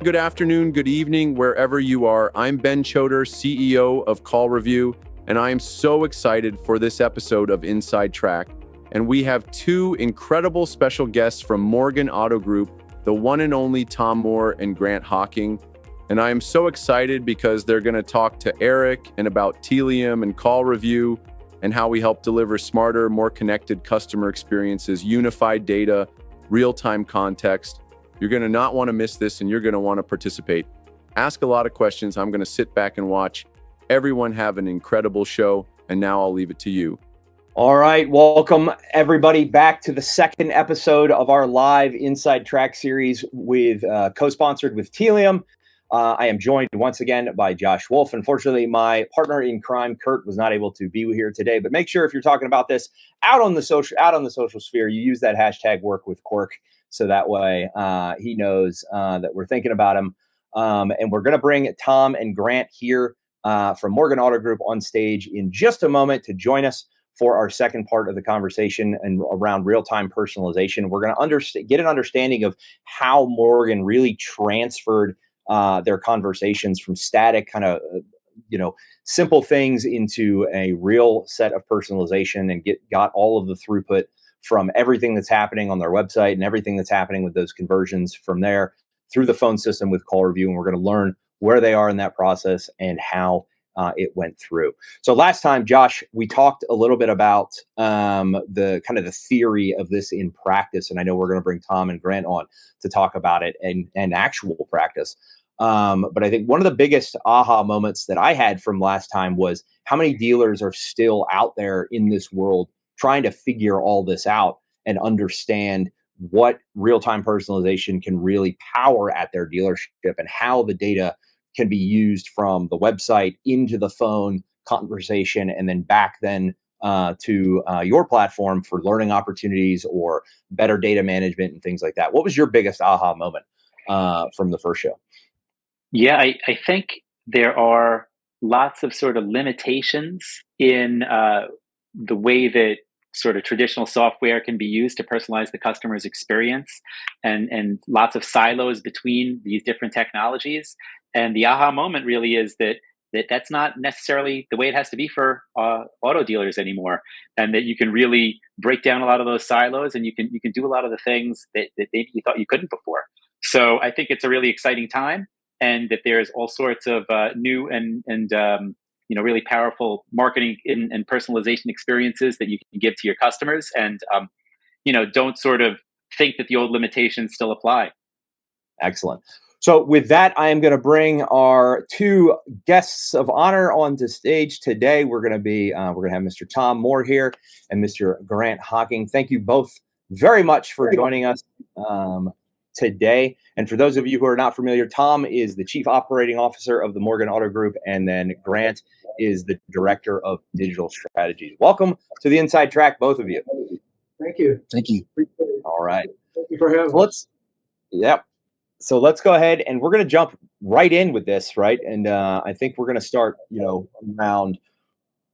good afternoon, good evening, wherever you are. I'm Ben Choder, CEO of CallRevu, and I am so excited for this episode of Inside Track. And we have two incredible special guests from Morgan Auto Group, the one and only Tom Moore and Grant Hocking. And I am so excited because they're going to talk to Eric and about Tealium and CallRevu and how we help deliver smarter, more connected customer experiences, unified data, real-time context. You're going to not want to miss this, and you're going to want to participate. Ask a lot of questions. I'm going to sit back and watch. Everyone have an incredible show, and now I'll leave it to you. All right, welcome everybody back to the second episode of our live Inside Track series with co-sponsored with Tealium. I am joined once again by Josh Wolf. Unfortunately, my partner in crime, Kurt, was not able to be here today. But make sure if you're talking about this out on the social sphere, you use that hashtag #WorkWithQuirk. So that way he knows that we're thinking about him. And we're going to bring Tom and Grant here from Morgan Auto Group on stage in just a moment to join us for our second part of the conversation and around real-time personalization. We're going to get an understanding of how Morgan really transferred their conversations from static kind of, simple things into a real set of personalization and got all of the throughput from everything that's happening on their website and everything that's happening with those conversions from there through the phone system with CallRevu. And we're going to learn where they are in that process and how it went through. So last time, Josh, we talked a little bit about the kind of the theory of this in practice. And I know we're going to bring Tom and Grant on to talk about it and actual practice. But I think one of the biggest aha moments that I had from last time was how many dealers are still out there in this world trying to figure all this out and understand what real-time personalization can really power at their dealership and how the data can be used from the website into the phone conversation and then back to your platform for learning opportunities or better data management and things like that. What was your biggest aha moment from the first show? Yeah, I think there are lots of sort of limitations in the way that sort of traditional software can be used to personalize the customer's experience, and lots of silos between these different technologies. And the aha moment really is that's not necessarily the way it has to be for auto dealers anymore, and that you can really break down a lot of those silos, and you can do a lot of the things that maybe you thought you couldn't before. So I think it's a really exciting time, and that there's all sorts of new and really powerful marketing and personalization experiences that you can give to your customers, and don't sort of think that the old limitations still apply. Excellent. So with that, I am going to bring our two guests of honor onto stage today. We're going to have Mr. Tom Moore here and Mr. Grant Hocking. Thank you both very much for joining us today. And for those of you who are not familiar, Tom is the Chief Operating Officer of the Morgan Auto Group, and then Grant is the Director of Digital Strategies. Welcome to the Inside Track, both of you. Thank you. Thank you. All right. Thank you for having us. Yep. So let's go ahead and we're going to jump right in with this, right? And I think we're going to start, around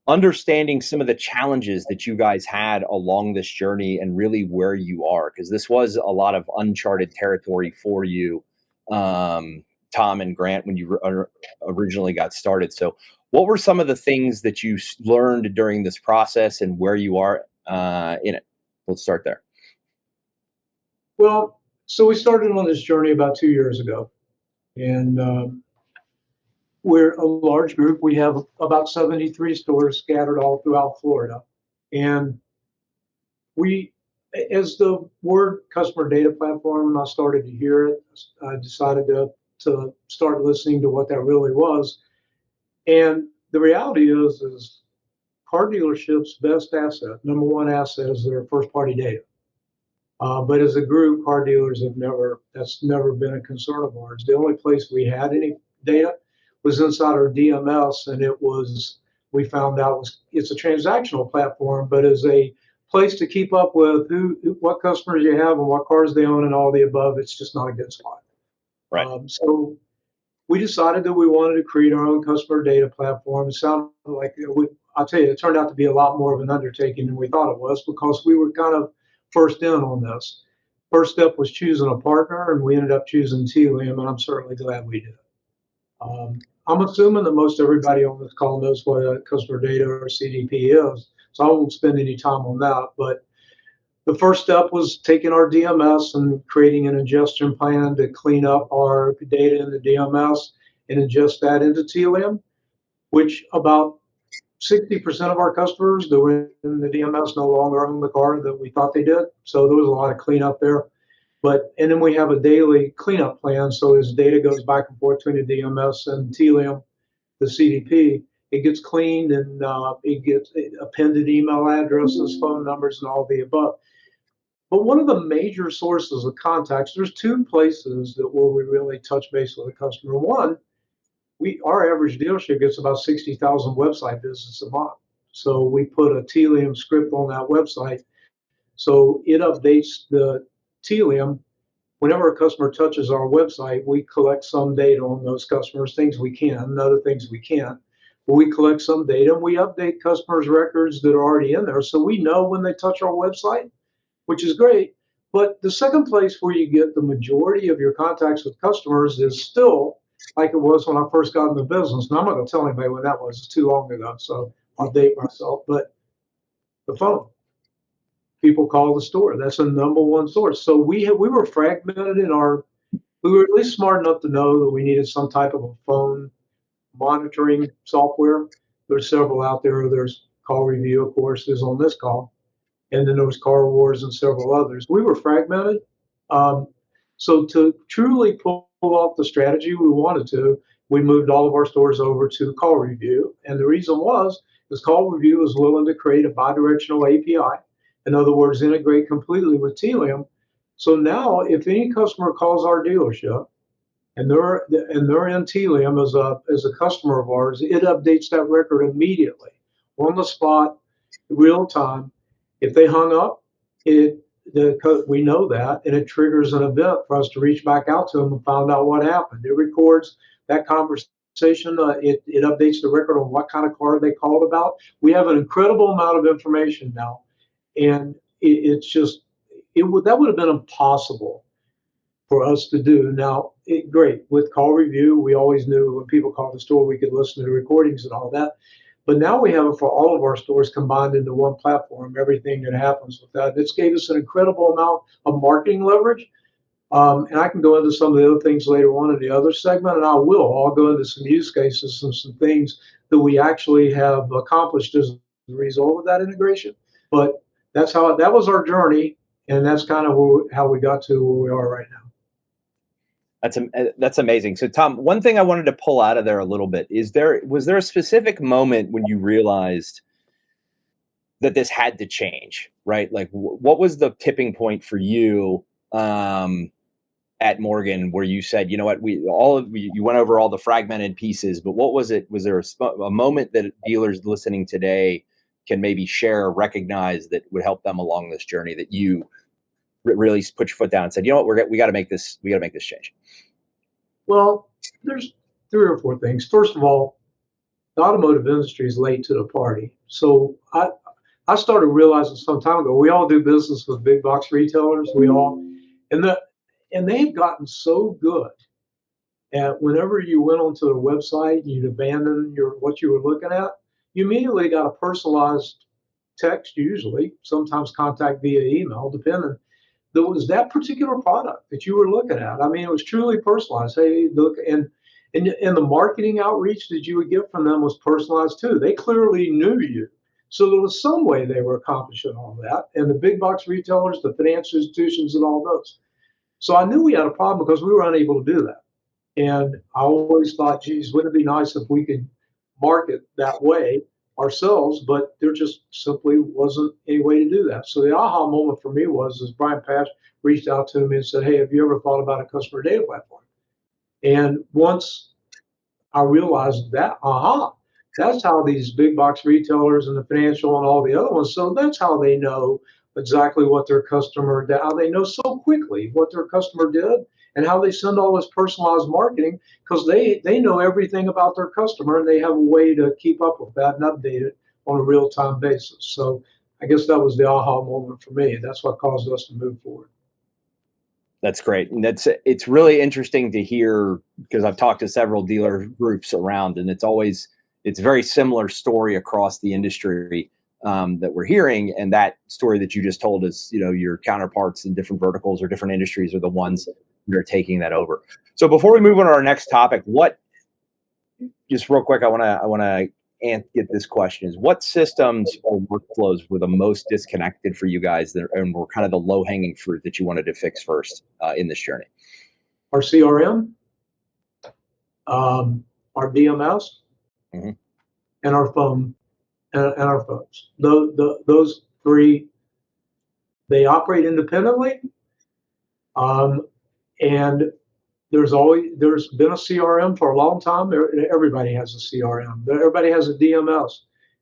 understanding some of the challenges that you guys had along this journey and really where you are, because this was a lot of uncharted territory for you, Tom and Grant, when you originally got started. So what were some of the things that you learned during this process and where you are in it? Let's start there. Well, so we started on this journey about 2 years ago, and we're a large group. We have about 73 stores scattered all throughout Florida. And as the word customer data platform, I started to hear it. I decided to start listening to what that really was. And the reality is car dealerships' best asset, number one asset, is their first party data. But as a group, car dealers that's never been a concern of ours. The only place we had any data was inside our DMS, and we found out it's a transactional platform, but as a place to keep up with what customers you have and what cars they own and all the above, it's just not a good spot. Right. So we decided that we wanted to create our own customer data platform. It sounded like, I'll tell you, it turned out to be a lot more of an undertaking than we thought it was, because we were kind of first in on this. First step was choosing a partner, and we ended up choosing Tealium, and I'm certainly glad we did. I'm assuming that most everybody on this call knows what a customer data or CDP is, so I won't spend any time on that. But the first step was taking our DMS and creating an ingestion plan to clean up our data in the DMS and ingest that into Tealium, which about 60% of our customers that were in the DMS no longer own the car that we thought they did. So there was a lot of cleanup there. And then we have a daily cleanup plan. So as data goes back and forth between the DMS and Tealium, the CDP, it gets cleaned and it gets appended email addresses, phone numbers, and all the above. But one of the major sources of contacts, there's two places where we really touch base with a customer. One, our average dealership gets about 60,000 website visits a month. So we put a Tealium script on that website. So it updates the Tealium. Whenever a customer touches our website, we collect some data on those customers, things we can, and other things we can't. But we collect some data and we update customers' records that are already in there. So we know when they touch our website, which is great. But the second place where you get the majority of your contacts with customers is still like it was when I first got in the business. Now, I'm not going to tell anybody when that was. It's too long ago, so I'll date myself. But the phone. People call the store. That's the number one source. So we were fragmented we were at least smart enough to know that we needed some type of a phone monitoring software. There's several out there. There's CallRevu, of course, is on this call. And then there was Car Wars and several others. We were fragmented. So to truly pull off the strategy we wanted to, we moved all of our stores over to CallRevu. And the reason was CallRevu was willing to create a bidirectional API. In other words, integrate completely with Tealium. So now if any customer calls our dealership and they're in Tealium as a customer of ours, it updates that record immediately, on the spot, real time. If they hung up, we know that, and it triggers an event for us to reach back out to them and find out what happened. It records that conversation. It updates the record on what kind of car they called about. We have an incredible amount of information now, and that would have been impossible for us to do. Now, great with CallRevu, we always knew when people called the store, we could listen to the recordings and all that. But now we have it for all of our stores combined into one platform, everything that happens with that. It's gave us an incredible amount of marketing leverage. And I can go into some of the other things later on in the other segment, and I will. I'll go into some use cases and some things that we actually have accomplished as a result of that integration. But that was our journey, and that's kind of how we got to where we are right now. That's amazing. So, Tom, one thing I wanted to pull out of there a little bit was there a specific moment when you realized that this had to change, right? Like, what was the tipping point for you at Morgan where you said, you know what, you went over all the fragmented pieces, but what was it? Was there a moment that dealers listening today can maybe share or recognize that would help them along this journey that you really put your foot down and said, you know what, we got to make this change? Well, there's 3 or 4 things. First of all, the automotive industry is late to the party. So I started realizing some time ago, we all do business with big box retailers. And they've gotten so good at whenever you went onto their website, you'd abandon what you were looking at, you immediately got a personalized text, usually, sometimes contact via email, depending. There was that particular product that you were looking at. I mean, it was truly personalized. Hey, look, and the marketing outreach that you would get from them was personalized too. They clearly knew you. So there was some way they were accomplishing all that. And the big box retailers, the financial institutions, and all those. So I knew we had a problem because we were unable to do that. And I always thought, geez, wouldn't it be nice if we could market that way ourselves? But there just simply wasn't any way to do that. So the aha moment for me was as Brian Pash reached out to me and said, hey, have you ever thought about a customer data platform? And once I realized that, that's how these big box retailers and the financial and all the other ones, so that's how they know exactly what their customer did, how they know so quickly what their customer did and how they send all this personalized marketing, because they know everything about their customer and they have a way to keep up with that and update it on a real-time basis. So I guess that was the aha moment for me. That's what caused us to move forward. That's great. And it's really interesting to hear, because I've talked to several dealer groups around, and it's very similar story across the industry that we're hearing. And that story that you just told is, your counterparts in different verticals or different industries are the ones that are taking that over. So before we move on to our next topic, just real quick, I want to get this question: is what systems or workflows were the most disconnected for you guys and were kind of the low-hanging fruit that you wanted to fix first in this journey? Our CRM, our DMS, mm-hmm. and our phone, and our phones. Those three, they operate independently, and there's been a CRM for a long time. Everybody has a CRM. Everybody has a DMS.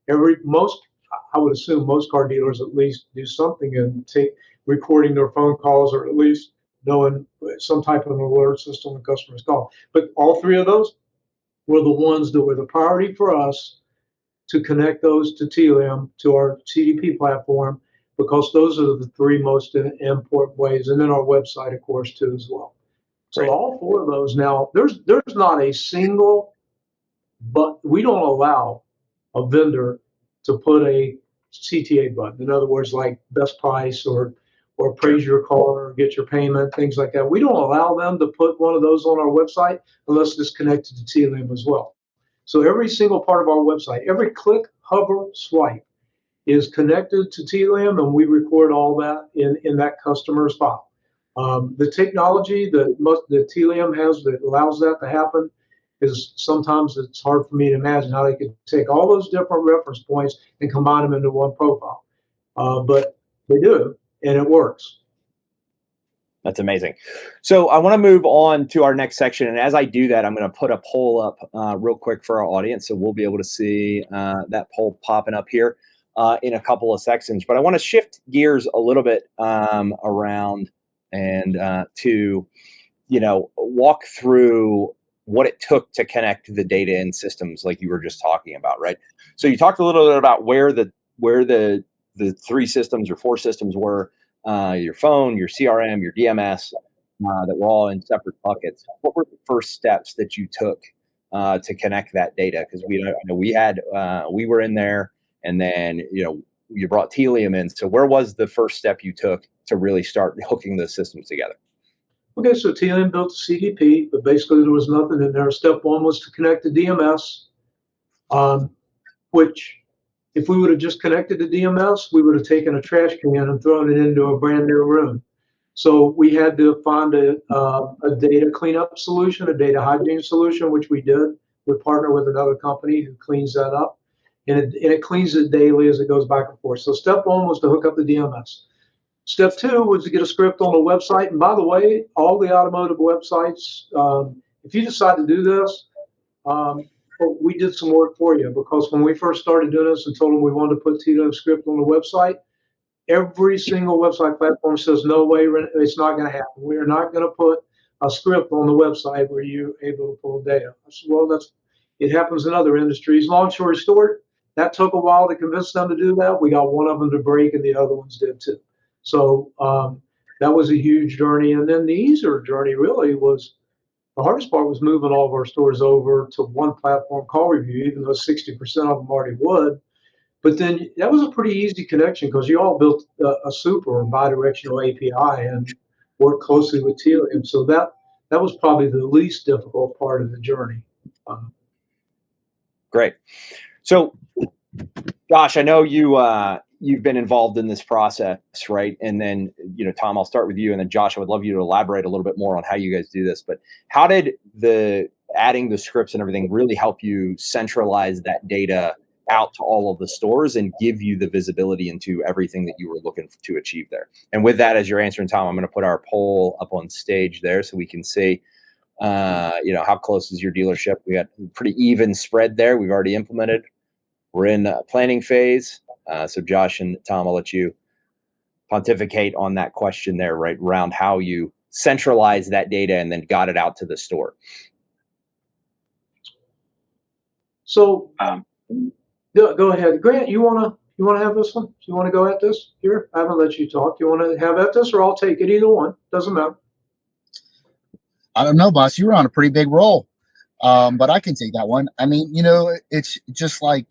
I would assume most car dealers at least do something and recording their phone calls, or at least knowing some type of an alert system when customers call. But all three of those were the ones that were the priority for us to connect those to Tealium, to our CDP platform, because those are the three most important ways, and then our website, of course, too, as well. So Right. all four of those now, there's not a single, but we don't allow a vendor to put a CTA button. In other words, like best price or praise your car or get your payment, things like that. We don't allow them to put one of those on our website unless it's connected to Tealium as well. So every single part of our website, every click, hover, swipe is connected to Tealium, and we record all that in that customer's file. The technology that Tealium has that allows that to happen is sometimes it's hard for me to imagine how they could take all those different reference points and combine them into one profile. But they do, and it works. That's amazing. So I want to move on to our next section. And as I do that, I'm going to put a poll up real quick for our audience. So we'll be able to see that poll popping up here in a couple of sections. But I want to shift gears a little bit around and to, walk through what it took to connect the data and systems like you were just talking about, right? So you talked a little bit about where the three systems or four systems were. Your phone, your CRM, your DMS, that were all in separate buckets. What were the first steps that you took to connect that data? Because we were in there, and then you brought Tealium in. So where was the first step you took to really start hooking those systems together? Okay, so Tealium built the CDP, but basically there was nothing in there. Step one was to connect the DMS, which, if we would have just connected to DMS, we would have taken a trash can and thrown it into a brand new room. So we had to find a data cleanup solution, a data hygiene solution, which we did. We partner with another company who cleans that up, and it cleans it daily as it goes back and forth. So step one was to hook up the DMS. Step two was to get a script on the website. And by the way, all the automotive websites, if you decide to do this, we did some work for you, because when we first started doing this and told them we wanted to put Tealium script on the website, every single website platform says, no way, it's not going to happen. We're not going to put a script on the website where you're able to pull data. I said, well, it happens in other industries. Long story short, that took a while to convince them to do that. We got one of them to break, and the other ones did too. So that was a huge journey. And then the easier journey really was, the hardest part was moving all of our stores over to one platform, CallRevu, even though 60% of them already would. But then that was a pretty easy connection, because you all built a super or bi-directional API and worked closely with Tealium. So that was probably the least difficult part of the journey. Great. So, Josh, I know you've been involved in this process, right? And then, Tom, I'll start with you, and then Josh, I would love you to elaborate a little bit more on how you guys do this. But how did adding the scripts and everything really help you centralize that data out to all of the stores and give you the visibility into everything that you were looking to achieve there? And with that, as you're answering, Tom, I'm going to put our poll up on stage there so we can see, how close is your dealership? We got a pretty even spread there. We've already implemented. We're in planning phase. So Josh and Tom, I'll let you pontificate on that question there, right, around how you centralize that data and then got it out to the store. So go ahead, Grant. You wanna have this one? You want to go at this here? I haven't let you talk. You want to have at this, or I'll take it? Either one, doesn't matter. I don't know, boss. You were on a pretty big roll. But I can take that one. I mean, it's just like,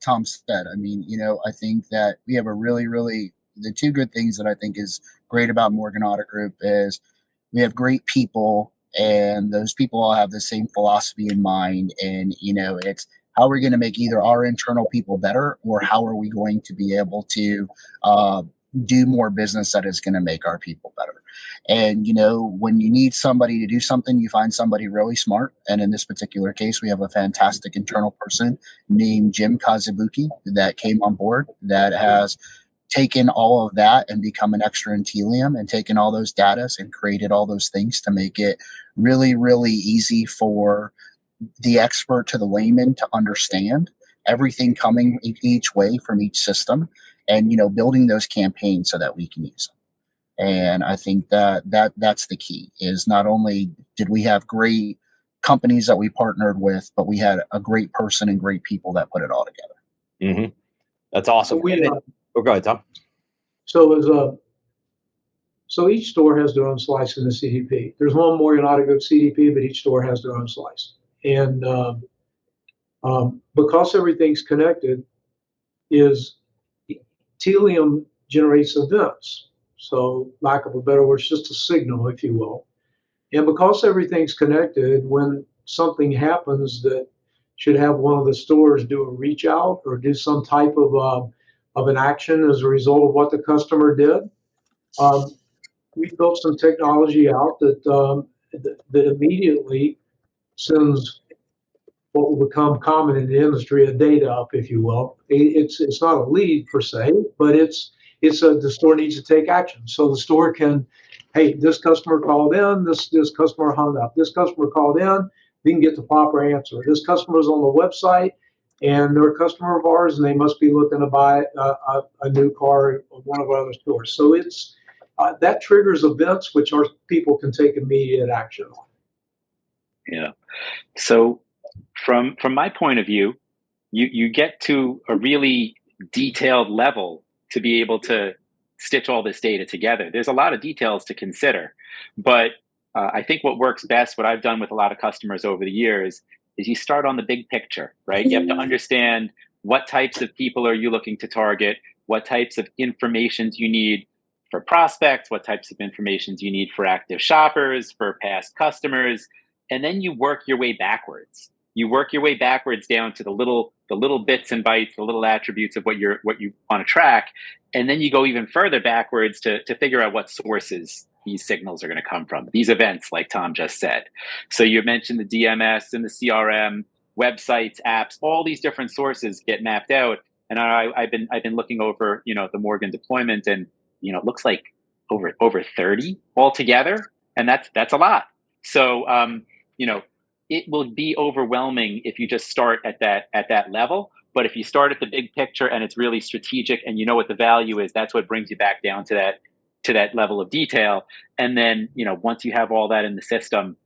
Tom said. I mean, I think that we have a really, really, the two good things that I think is great about Morgan Auto Group is we have great people, and those people all have the same philosophy in mind. And, it's how we're going to make either our internal people better, or how are we going to be able to do more business that is going to make our people better. And, when you need somebody to do something, you find somebody really smart. And in this particular case, we have a fantastic internal person named Jim Kazubuki that came on board that has taken all of that and become an extra in Tealium, and taken all those data and created all those things to make it really, really easy for the expert to the layman to understand everything coming each way from each system, and, building those campaigns so that we can use them. And I think that's the key, is not only did we have great companies that we partnered with, but we had a great person and great people that put it all together. Mm-hmm. That's awesome. Go ahead, Tom. So each store has their own slice in the CDP. There's one Morgan Auto Group CDP, but each store has their own slice. And because everything's connected, Tealium generates events. So, lack of a better word, it's just a signal, if you will. And because everything's connected, when something happens that should have one of the stores do a reach out or do some type of an action as a result of what the customer did, we built some technology out that immediately sends what will become common in the industry, a data up, if you will. It's not a lead per se, but the store needs to take action. So the store can, hey, this customer called in, this customer hung up, this customer called in, we can get the proper answer. This customer is on the website and they're a customer of ours, and they must be looking to buy a new car at one of our other stores. So it's that triggers events which our people can take immediate action on. Yeah. So from my point of view, you get to a really detailed level to be able to stitch all this data together. There's a lot of details to consider, but I think what works best, what I've done with a lot of customers over the years, is you start on the big picture, right? You have to understand what types of people are you looking to target, what types of informations you need for prospects, what types of informations you need for active shoppers, for past customers, and then you work your way backwards. You work your way backwards down to the little bits and bytes, the little attributes of what you want to track, and then you go even further backwards to figure out what sources these signals are going to come from, these events, like Tom just said. So you mentioned the DMS and the CRM, websites, apps, all these different sources get mapped out. And I've been looking over, the Morgan deployment, and it looks like over 30 altogether, and that's a lot. So it will be overwhelming if you just start at that level. But if you start at the big picture and it's really strategic and you know what the value is, that's what brings you back down to that level of detail. And then, once you have all that in the system,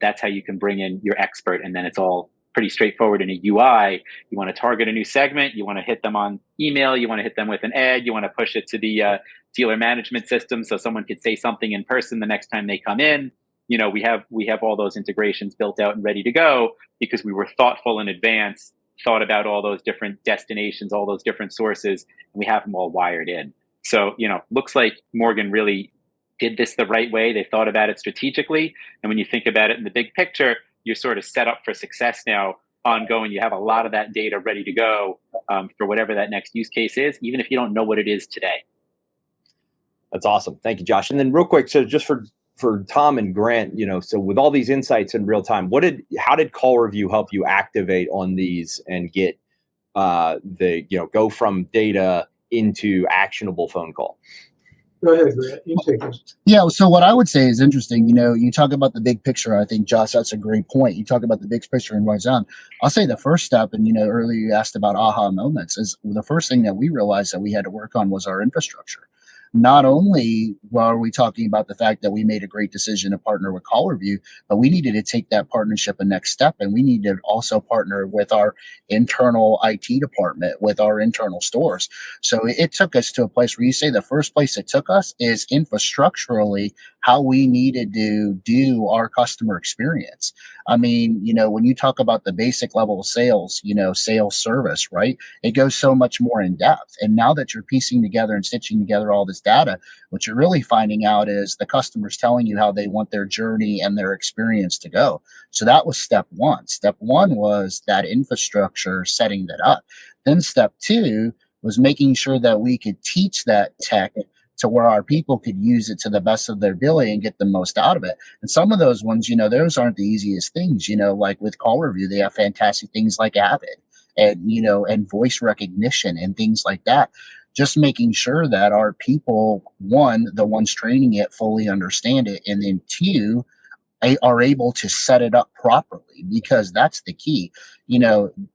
that's how you can bring in your expert. And then it's all pretty straightforward in a UI. You want to target a new segment. You want to hit them on email. You want to hit them with an ad. You want to push it to the dealer management system so someone could say something in person the next time they come in. We have all those integrations built out and ready to go because we were thoughtful in advance, thought about all those different destinations, all those different sources, and we have them all wired in. So, looks like Morgan really did this the right way. They thought about it strategically. And when you think about it in the big picture, you're sort of set up for success now ongoing. You have a lot of that data ready to go for whatever that next use case is, even if you don't know what it is today. That's awesome. Thank you, Josh. And then real quick, so just for Tom and Grant, so with all these insights in real time, how did CallRevu help you activate on these and get go from data into actionable phone call? Go ahead, Grant. You take this. Yeah, so what I would say is interesting. You talk about the big picture. I think, Josh, that's a great point. You talk about the big picture and what's down. I'll say the first step, and earlier you asked about aha moments, is the first thing that we realized that we had to work on was our infrastructure. Not only were we talking about the fact that we made a great decision to partner with CallRevu, but we needed to take that partnership a next step, and we needed to also partner with our internal IT department, with our internal stores. So it took us to a place where you say the first place it took us is infrastructurally, how we needed to do our customer experience. I mean, when you talk about the basic level of sales, sales service, right? It goes so much more in depth. And now that you're piecing together and stitching together all this data, what you're really finding out is the customer's telling you how they want their journey and their experience to go. So that was step one. Step one was that infrastructure, setting that up. Then step two was making sure that we could teach that tech to where our people could use it to the best of their ability and get the most out of it. And some of those ones, those aren't the easiest things, like with CallRevu, they have fantastic things like Avid and, and voice recognition and things like that. Just making sure that our people, one, the ones training it fully understand it. And then two, are able to set it up properly, because that's the key.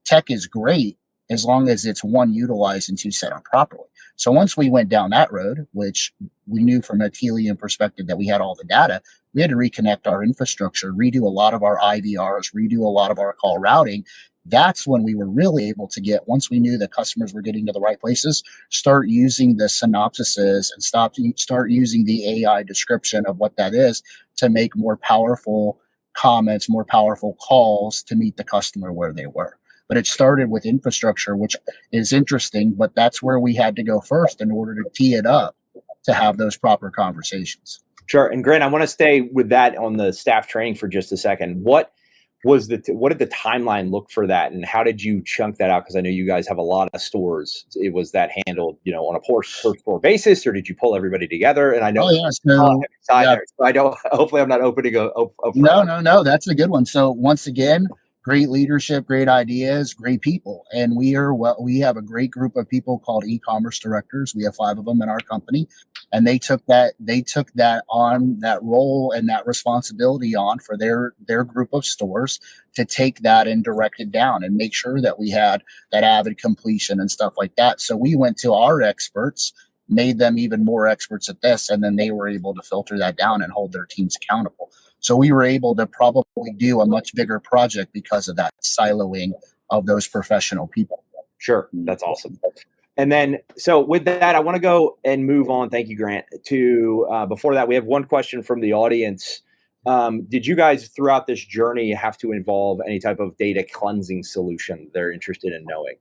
Tech is great as long as it's one, utilized, and two, set up properly. So once we went down that road, which we knew from a Tealium perspective that we had all the data, we had to reconnect our infrastructure, redo a lot of our IVRs, redo a lot of our call routing. That's when we were really able to get, once we knew that customers were getting to the right places, start using the synopsises and start using the AI description of what that is to make more powerful comments, more powerful calls to meet the customer where they were. But it started with infrastructure, which is interesting, but that's where we had to go first in order to tee it up to have those proper conversations. Sure. And Grant, I want to stay with that on the staff training for just a second. What did the timeline look for that, and how did you chunk that out? Because I know you guys have a lot of stores. Was that handled, on a per store basis, or did you pull everybody together? And I know, there, so I don't. Hopefully, I'm not opening a. No. That's a good one. So once again, great leadership, great ideas, great people, and we have a great group of people called e-commerce directors. We have 5 of them in our company, and they took that on, that role and that responsibility on for their group of stores to take that and direct it down and make sure that we had that avid completion and stuff like that. So we went to our experts, made them even more experts at this, and then they were able to filter that down and hold their teams accountable. So we were able to probably do a much bigger project because of that siloing of those professional people. Sure. That's awesome. And then, so with that, I want to go and move on. Thank you, Grant. Before that, we have one question from the audience. Did you guys throughout this journey have to involve any type of data cleansing solution they're interested in knowing?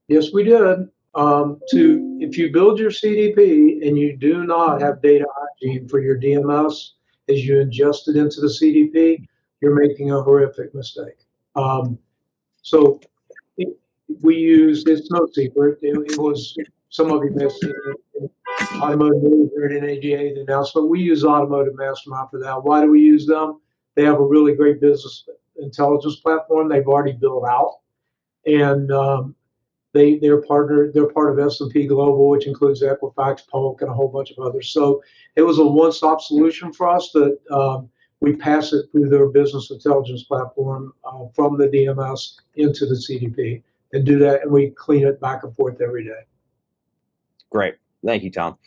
Yes, we did. If you build your CDP and you do not have data hygiene for your DMS, as you ingest it into the CDP, you're making a horrific mistake. We used, it's no secret, it was, some of you may have seen it in Automotive News or in NADA, the announcement. We use Automotive Mastermind for that. Why do we use them? They have a really great business intelligence platform they've already built out. And they're part of S&P Global, which includes Equifax, Polk, and a whole bunch of others. So it was a one-stop solution for us that we pass it through their business intelligence platform from the DMS into the CDP and do that, and we clean it back and forth every day. Great. Thank you, Tom.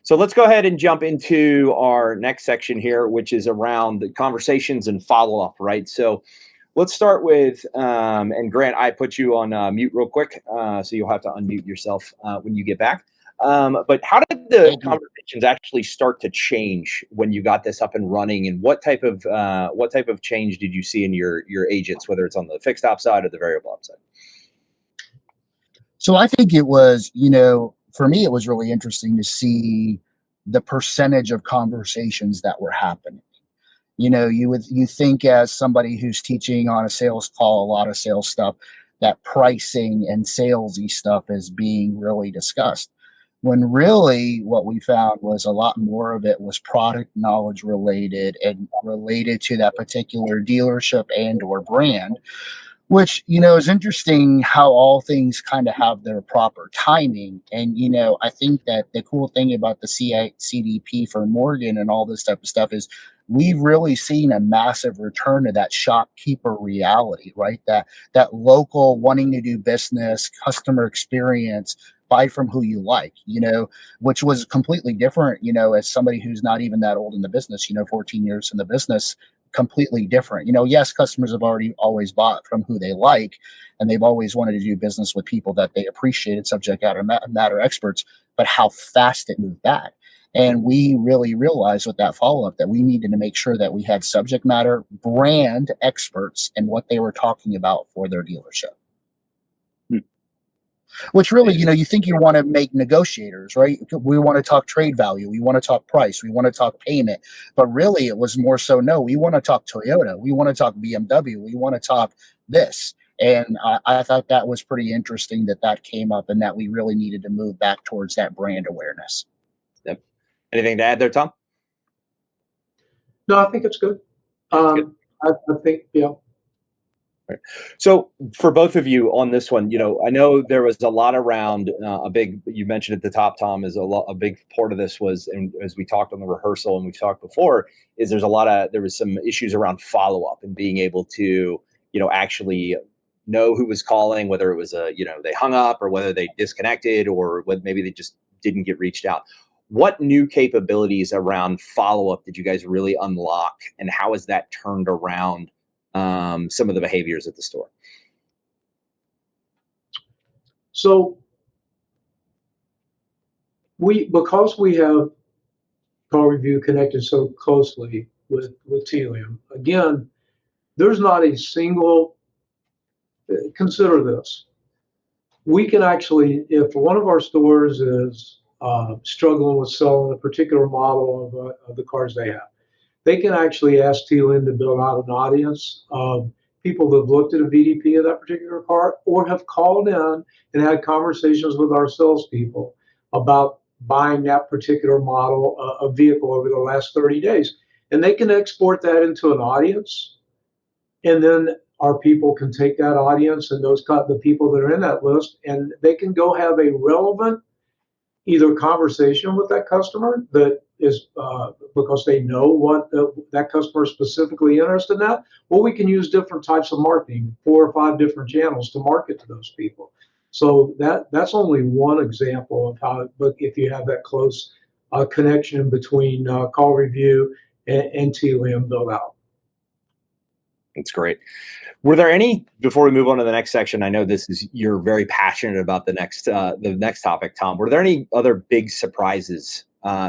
So let's go ahead and jump into our next section here, which is around the conversations and follow-up, right? So let's start with, and Grant, I put you on mute real quick, so you'll have to unmute yourself when you get back. But how did the conversations actually start to change when you got this up and running, and what type of change did you see in your agents, whether it's on the fixed op side or the variable op side? So I think it was, for me, it was really interesting to see the percentage of conversations that were happening. You think as somebody who's teaching on a sales call, a lot of sales stuff, that pricing and salesy stuff is being really discussed. When really what we found was a lot more of it was product knowledge related and related to that particular dealership and or brand, which, is interesting how all things kind of have their proper timing. And, I think that the cool thing about the CDP for Morgan and all this type of stuff is we've really seen a massive return to that shopkeeper reality, right? That local wanting to do business, customer experience, buy from who you like, which was completely different, as somebody who's not even that old in the business, 14 years in the business, completely different. Yes, customers have always bought from who they like, and they've always wanted to do business with people that they appreciated, subject matter experts, but how fast it moved back. And we really realized with that follow up that we needed to make sure that we had subject matter brand experts in what they were talking about for their dealership. Which really, you think you want to make negotiators, right? We want to talk trade value. We want to talk price. We want to talk payment. But really, it was more so, no, we want to talk Toyota. We want to talk BMW. We want to talk this. And I thought that was pretty interesting that came up and that we really needed to move back towards that brand awareness. Yep. Anything to add there, Tom? No, I think it's good. I think, yeah. Right. So for both of you on this one, I know there was a lot around you mentioned at the top, Tom, a big part of this was, and as we talked on the rehearsal and we've talked before, is there was some issues around follow-up and being able to, actually know who was calling, whether it was they hung up or whether they disconnected or whether maybe they just didn't get reached out. What new capabilities around follow-up did you guys really unlock, and how has that turned around some of the behaviors at the store? So because we have CallRevu connected so closely with Tealium, again, there's not a single, consider this. We can actually, if one of our stores is struggling with selling a particular model of the cars they can actually ask Tealium to build out an audience of people that have looked at a VDP of that particular car or have called in and had conversations with our salespeople about buying that particular model of vehicle over the last 30 days. And they can export that into an audience. And then our people can take that audience and the people that are in that list, and they can go have a relevant either conversation with that customer that is because they know what that customer is specifically interested in that, or we can use different types of marketing, 4 or 5 different channels to market to those people. So that's only one example of how, but if you have that close connection between CallRevu and Tealium built out. That's great. Were there any, before we move on to the next section, I know you're very passionate about the next topic, Tom. Were there any other big surprises,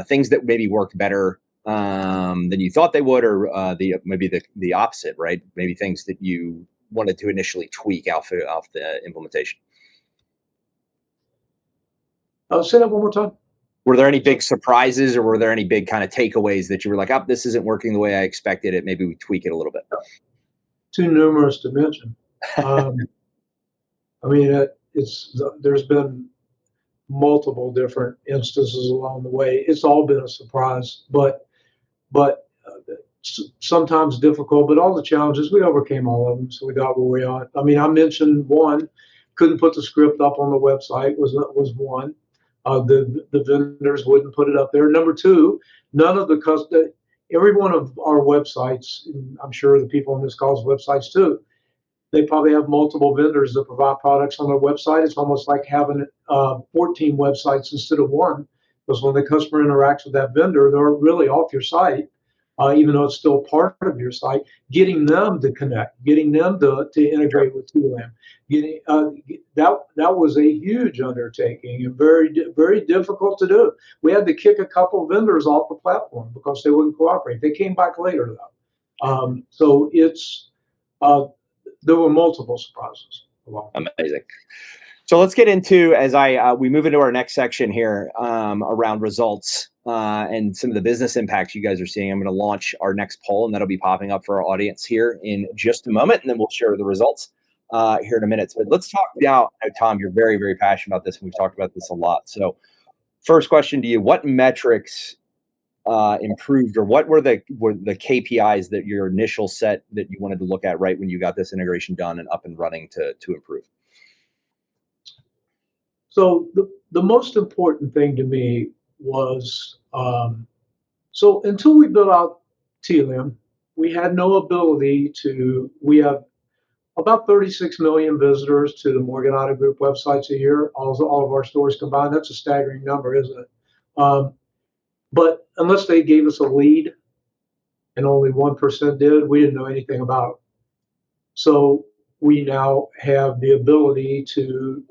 things that maybe worked better than you thought they would, or maybe the opposite, right? Maybe things that you wanted to initially tweak off the implementation? Say that one more time. Were there any big surprises, or were there any big kind of takeaways that you were like, oh, this isn't working the way I expected it, maybe we tweak it a little bit? Too numerous to mention. I mean, there's been multiple different instances along the way. It's all been a surprise, but sometimes difficult. But all the challenges, we overcame all of them, so we got where we are. I mean, I mentioned one, couldn't put the script up on the website was one. The vendors wouldn't put it up there. Number 2, none of every one of our websites, and I'm sure the people on this call's websites too, they probably have multiple vendors that provide products on their website. It's almost like having 14 websites instead of one, because when the customer interacts with that vendor, they're really off your site, even though it's still part of your site. Getting them to connect, getting them to integrate with Tealium, that was a huge undertaking and very, very difficult to do. We had to kick a couple of vendors off the platform because they wouldn't cooperate. They came back later though. So there were multiple surprises along. Amazing. So let's get into, as we move into our next section here around results and some of the business impacts you guys are seeing. I'm going to launch our next poll, and that'll be popping up for our audience here in just a moment, and then we'll share the results here in a minute. But let's talk now, Tom, you're very, very passionate about this, and we've talked about this a lot. So first question to you, what metrics improved, or what were the KPIs that your initial set that you wanted to look at right when you got this integration done and up and running to improve? So the most important thing to me was, so until we built out Tealium, we had no ability we have about 36 million visitors to the Morgan Auto Group websites a year, all of our stores combined. That's a staggering number, isn't it? But unless they gave us a lead, and only 1% did, we didn't know anything about it. So we now have the ability to,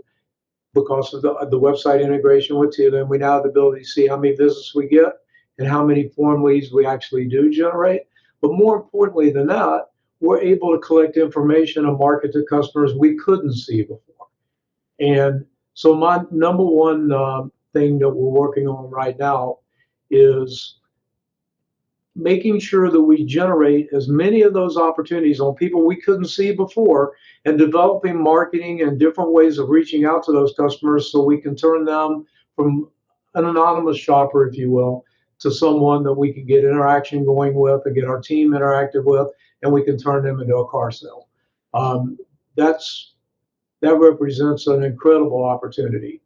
because of the website integration with Tealium, we now have the ability to see how many visits we get and how many form leads we actually do generate. But more importantly than that, we're able to collect information and market to customers we couldn't see before. And so my number one thing that we're working on right now is making sure that we generate as many of those opportunities on people we couldn't see before, and developing marketing and different ways of reaching out to those customers so we can turn them from an anonymous shopper, if you will, to someone that we can get interaction going with and get our team interactive with, and we can turn them into a car sale. That represents an incredible opportunity.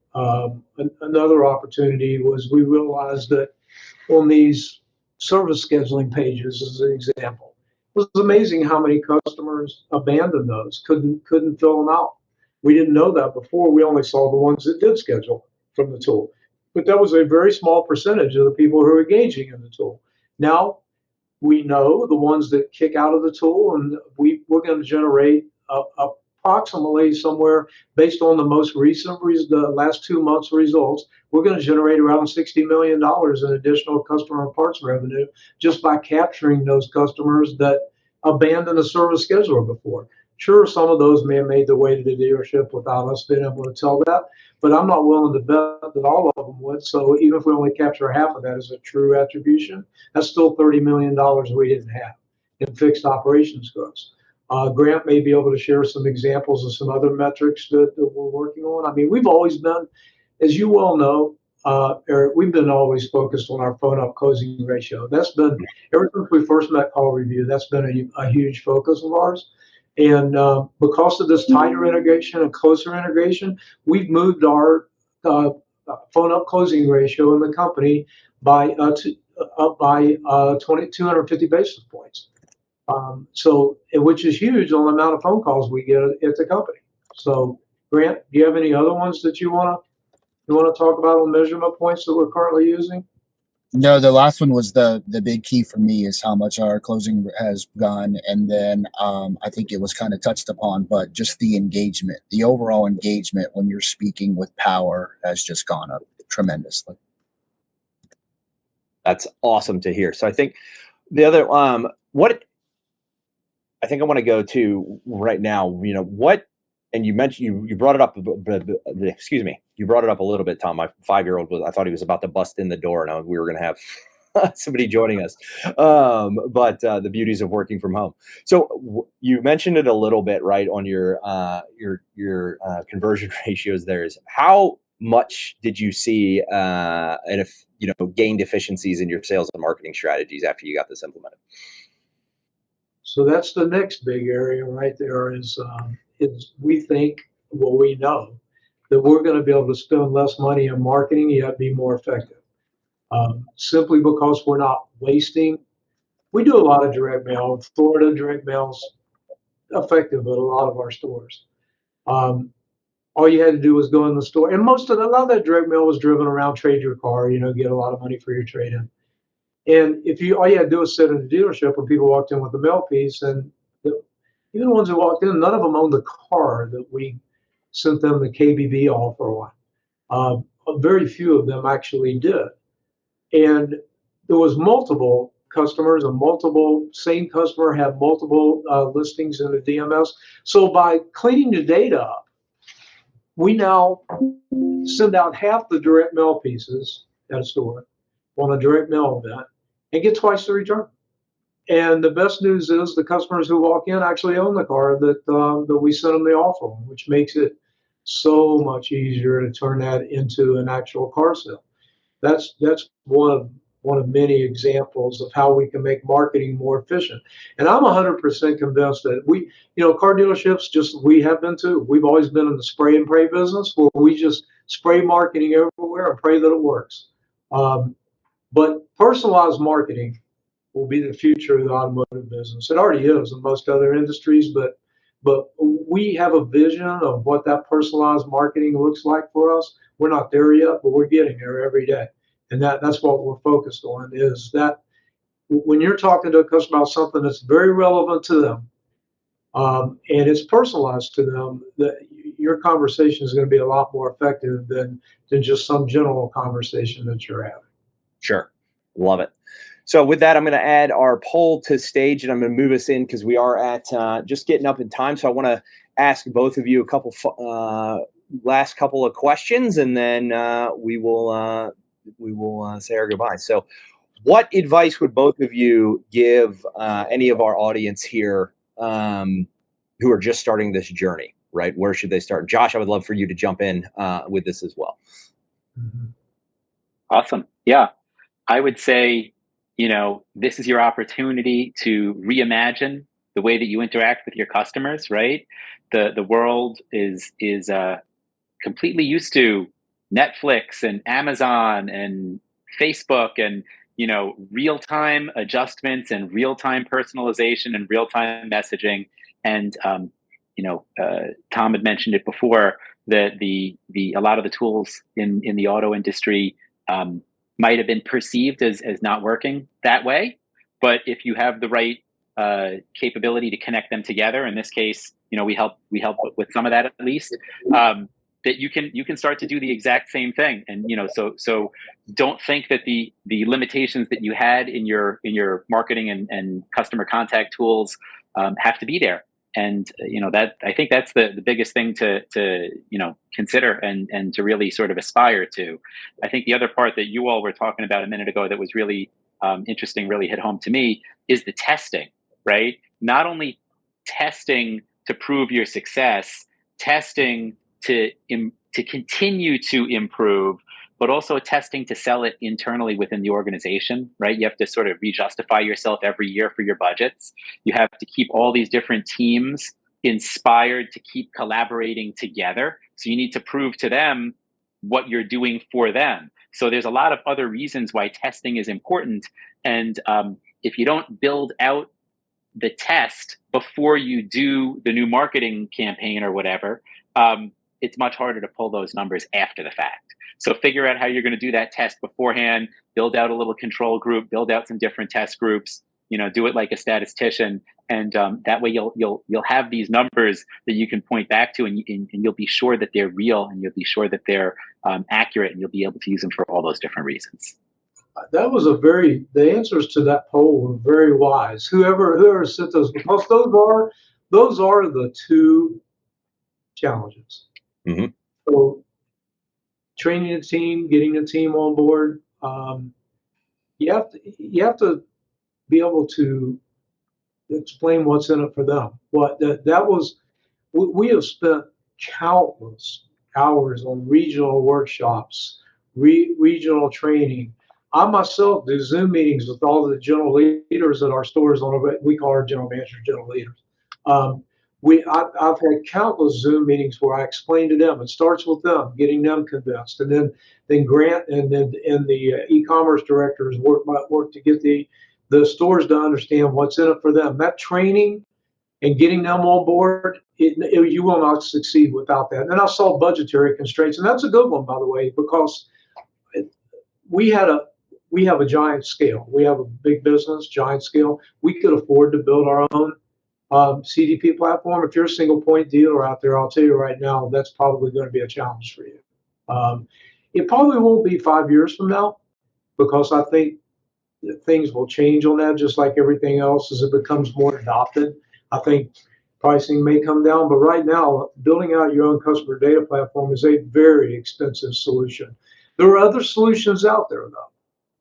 Another opportunity was we realized that on these service scheduling pages, as an example, it was amazing how many customers abandoned those, couldn't fill them out. We didn't know that before. We only saw the ones that did schedule from the tool. But that was a very small percentage of the people who are engaging in the tool. Now we know the ones that kick out of the tool, and we're going to generate approximately somewhere, based on the most recent, the last 2 months results, we're going to generate around $60 million in additional customer parts revenue just by capturing those customers that abandoned a service scheduler before. Sure, some of those may have made their way to the dealership without us being able to tell that, but I'm not willing to bet that all of them would. So even if we only capture half of that as a true attribution, that's still $30 million we didn't have in fixed operations growth. Grant may be able to share some examples of some other metrics that we're working on. I mean, we've always been, as you well know, Eric, we've been always focused on our phone up closing ratio. That's been, ever since we first met CallRevu, that's been a huge focus of ours. And because of this tighter integration and closer integration, we've moved our phone up closing ratio in the company by up by 250 basis points. Which is huge on the amount of phone calls we get at the company. So, Grant, do you have any other ones that you want to talk about on measurement points that we're currently using? No, the last one was the big key for me, is how much our closing has gone, and then I think it was kind of touched upon, but just the engagement, the overall engagement when you're speaking with power has just gone up tremendously. That's awesome to hear. So I think the other what I think I want to go to right now, what, and you mentioned, you brought it up, excuse me, you brought it up a little bit, Tom. My 5-year-old I thought he was about to bust in the door, and we were going to have somebody joining us. But the beauties of working from home. So you mentioned it a little bit, right, on your conversion ratios. There's how much did you see, and if gained efficiencies in your sales and marketing strategies after you got this implemented? So that's the next big area right there is we think, well, we know that we're going to be able to spend less money on marketing, yet be more effective. Simply because we're not wasting. We do a lot of direct mail. Florida direct mail's effective at a lot of our stores. All you had to do was go in the store, and a lot of that direct mail was driven around trade your car, get a lot of money for your trade-in. And all you had to do was sit in the dealership when people walked in with the mail piece, and even the ones who walked in, none of them owned the car that we sent them the KBB offer on. Very few of them actually did. And there was multiple customers, and same customer had multiple listings in the DMS. So by cleaning the data up, we now send out half the direct mail pieces at a store on a direct mail event and get twice the return. And the best news is the customers who walk in actually own the car that we sent them the offer on, which makes it so much easier to turn that into an actual car sale. That's one of many examples of how we can make marketing more efficient. And I'm 100% convinced that car dealerships, we have been too. We've always been in the spray and pray business, where we just spray marketing everywhere and pray that it works. But personalized marketing will be the future of the automotive business. It already is in most other industries, but we have a vision of what that personalized marketing looks like for us. We're not there yet, but we're getting there every day. And that's what we're focused on, is that when you're talking to a customer about something that's very relevant to them, and it's personalized to them, that your conversation is going to be a lot more effective than just some general conversation that you're having. Sure. Love it. So with that, I'm going to add our poll to stage, and I'm going to move us in because we are at just getting up in time. So I want to ask both of you a couple last couple of questions, and then we will say our goodbyes. So, what advice would both of you give any of our audience here who are just starting this journey? Right, where should they start? Josh, I would love for you to jump in with this as well. Awesome. Yeah, I would say, this is your opportunity to reimagine the way that you interact with your customers, right? The world is completely used to Netflix and Amazon and Facebook and, real-time adjustments and real-time personalization and real-time messaging. And, Tom had mentioned it before, that a lot of the tools in the auto industry might have been perceived as not working that way. But if you have the right capability to connect them together, in this case, we help with some of that at least. That you can start to do the exact same thing, and so don't think that the limitations that you had in your marketing and customer contact tools have to be there. And that, I think that's the biggest thing to consider and to really sort of aspire to. I think the other part that you all were talking about a minute ago that was really interesting, really hit home to me, is the testing, right? Not only testing to prove your success, testing to continue to improve, but also testing to sell it internally within the organization, right? You have to sort of re-justify yourself every year for your budgets. You have to keep all these different teams inspired to keep collaborating together. So you need to prove to them what you're doing for them. So there's a lot of other reasons why testing is important. And if you don't build out the test before you do the new marketing campaign or whatever, it's much harder to pull those numbers after the fact. So figure out how you're going to do that test beforehand, build out a little control group, build out some different test groups, do it like a statistician. And that way you'll have these numbers that you can point back to, and you'll be sure that they're real, and you'll be sure that they're accurate, and you'll be able to use them for all those different reasons. That was the answers to that poll were very wise. Whoever sent those, because those are the two challenges. Mm-hmm. So training a team, getting a team on board, you have to be able to explain what's in it for them. We have spent countless hours on regional workshops, regional training. I myself do Zoom meetings with all the general leaders at our stores. We call our general managers general leaders. I've had countless Zoom meetings where I explain to them. It starts with them, getting them convinced, and then Grant and the e-commerce directors work to get the stores to understand what's in it for them. That training and getting them on board, you will not succeed without that. And then I saw budgetary constraints, and that's a good one, by the way, because we have a giant scale. We have a big business, giant scale. We could afford to build our own CDP platform. If you're a single point dealer out there, I'll tell you right now, that's probably going to be a challenge for you. It probably won't be 5 years from now, because I think that things will change on that, just like everything else as it becomes more adopted. I think pricing may come down, but right now, building out your own customer data platform is a very expensive solution. There are other solutions out there, though.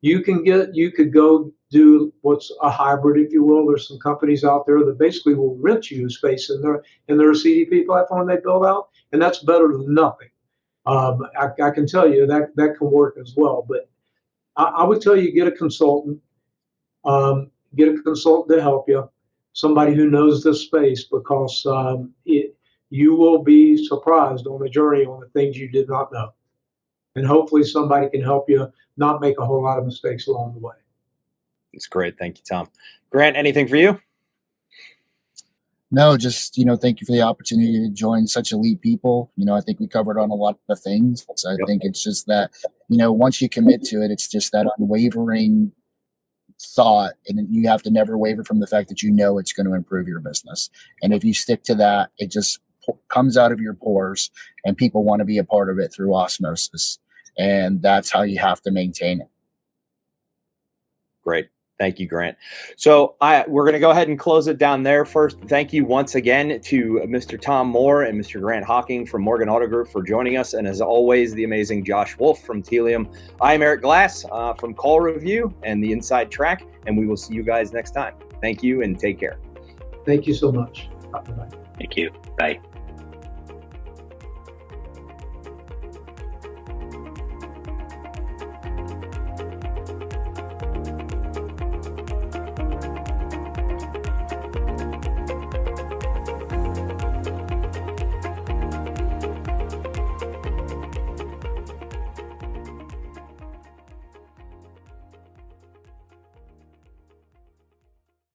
You could go do what's a hybrid, if you will. There's some companies out there that basically will rent you space in their CDP platform they build out, and that's better than nothing. I can tell you that can work as well. But I would tell you, get a consultant to help you, somebody who knows this space, because you will be surprised on the journey on the things you did not know. And hopefully somebody can help you not make a whole lot of mistakes along the way. That's great. Thank you, Tom. Grant, anything for you? No, just, thank you for the opportunity to join such elite people. I think we covered on a lot of things. So I think it's just that, once you commit to it, it's just that unwavering thought, and you have to never waver from the fact that it's going to improve your business. And if you stick to that, it just comes out of your pores, and people want to be a part of it through osmosis. And that's how you have to maintain it. Great. Thank you, Grant. So we're going to go ahead and close it down there. First, thank you once again to Mr. Tom Moore and Mr. Grant Hocking from Morgan Auto Group for joining us. And as always, the amazing Josh Wolf from Tealium. I'm Eric Glass from CallRevu and the Inside Track, and we will see you guys next time. Thank you and take care. Thank you so much. Bye-bye. Thank you. Bye.